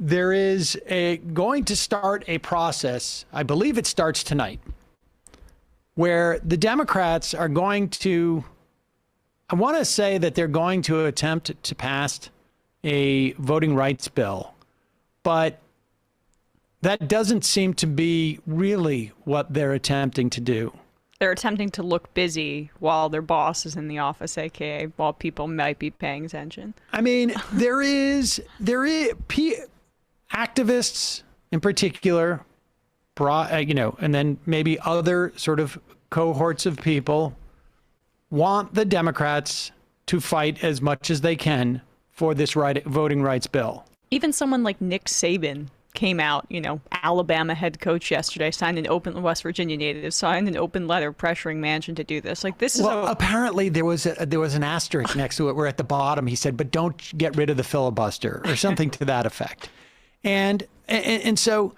there is going to start a process, I believe it starts tonight, where the Democrats are going to, I want to say that they're going to attempt to pass a voting rights bill, but that doesn't seem to be really what they're attempting to do. They're attempting to look busy while their boss is in the office, aka while people might be paying attention. I mean, there is activists in particular, and then maybe other sort of cohorts of people want the Democrats to fight as much as they can for this voting rights bill. Even someone like Nick Saban came out, Alabama head coach yesterday, West Virginia native, signed an open letter pressuring Manchin to do this. Like, this is apparently there was an asterisk next to it where at the bottom he said, but don't get rid of the filibuster or something to that effect. And so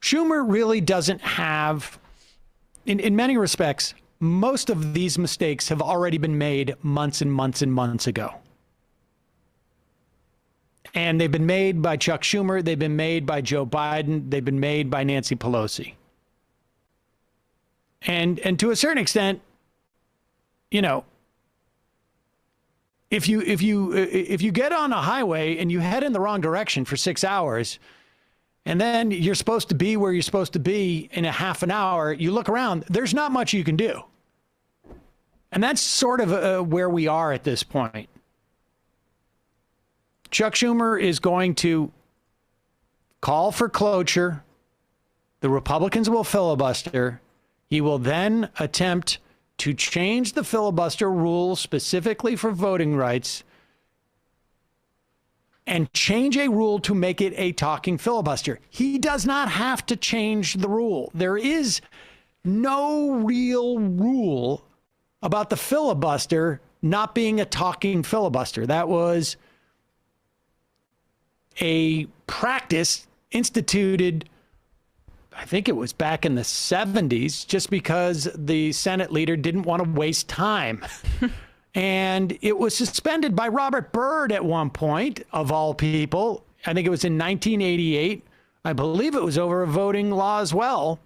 Schumer really doesn't have, in many respects, most of these mistakes have already been made months and months and months ago. And they've been made by Chuck Schumer. They've been made by Joe Biden. They've been made by Nancy Pelosi. And to a certain extent, if you get on a highway and you head in the wrong direction for 6 hours, and then you're supposed to be where you're supposed to be in a half an hour, you look around, there's not much you can do. And that's sort of where we are at this point. Chuck Schumer is going to call for cloture. The Republicans will filibuster. He will then attempt to change the filibuster rules specifically for voting rights and change a rule to make it a talking filibuster. He does not have to change the rule. There is no real rule about the filibuster not being a talking filibuster. That was a practice instituted, I think it was back in the 70s, just because the Senate leader didn't want to waste time. And it was suspended by Robert Byrd at one point, of all people. I think it was in 1988. I believe it was over a voting law as well.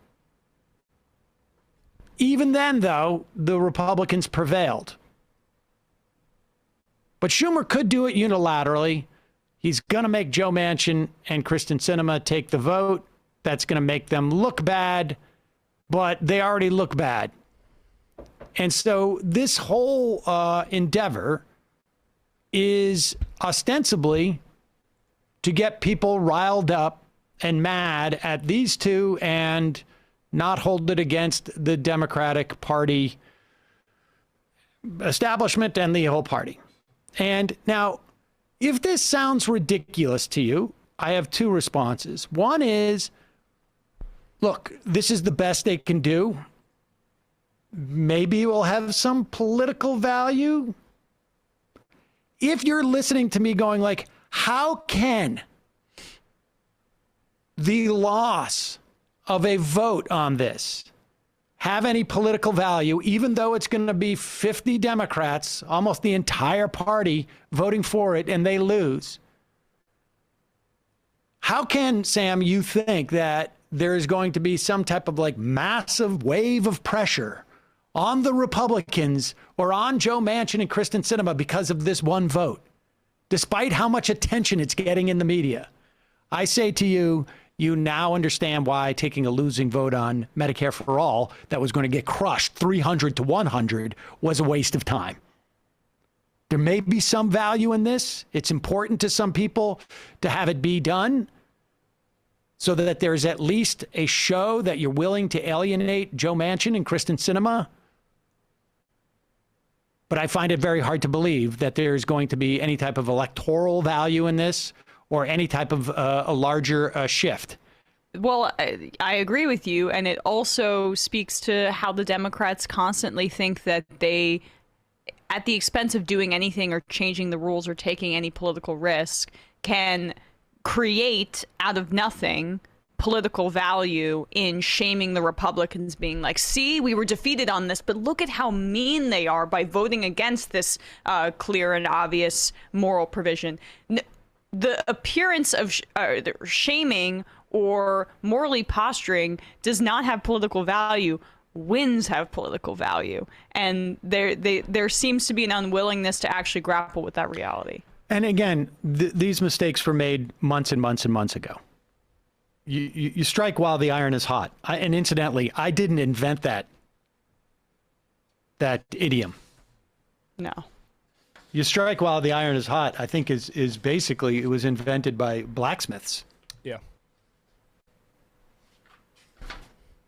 Even then, though, the Republicans prevailed. But Schumer could do it unilaterally. He's going to make Joe Manchin and Kyrsten Sinema take the vote. That's going to make them look bad, but they already look bad. And so this whole endeavor is ostensibly to get people riled up and mad at these two and not hold it against the Democratic Party establishment and the whole party. And now, if this sounds ridiculous to you, I have two responses. One is, look, this is the best they can do. Maybe it will have some political value. If you're listening to me going like, how can the loss of a vote on this have any political value, even though it's going to be 50 Democrats, almost the entire party, voting for it, and they lose? How can, Sam, you think that there is going to be some type of like massive wave of pressure on the Republicans or on Joe Manchin and Kyrsten Sinema because of this one vote, despite how much attention it's getting in the media? I say to you, you now understand why taking a losing vote on Medicare for all that was going to get crushed 300 to 100 was a waste of time. There may be some value in this. It's important to some people to have it be done so that there's at least a show that you're willing to alienate Joe Manchin and Kyrsten Sinema. But I find it very hard to believe that there's going to be any type of electoral value in this or any type of a larger shift. Well, I agree with you. And it also speaks to how the Democrats constantly think that they, at the expense of doing anything or changing the rules or taking any political risk, can create out of nothing political value in shaming the Republicans, being like, see, we were defeated on this, but look at how mean they are by voting against this clear and obvious moral provision. the appearance of shaming or morally posturing does not have political value. Wins have political value, and there seems to be an unwillingness to actually grapple with that reality. And again, these mistakes were made months and months and months ago. You strike while the iron is hot. And incidentally, I didn't invent that idiom. No. You strike while the iron is hot, I think is basically, it was invented by blacksmiths. Yeah.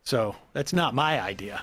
So that's not my idea.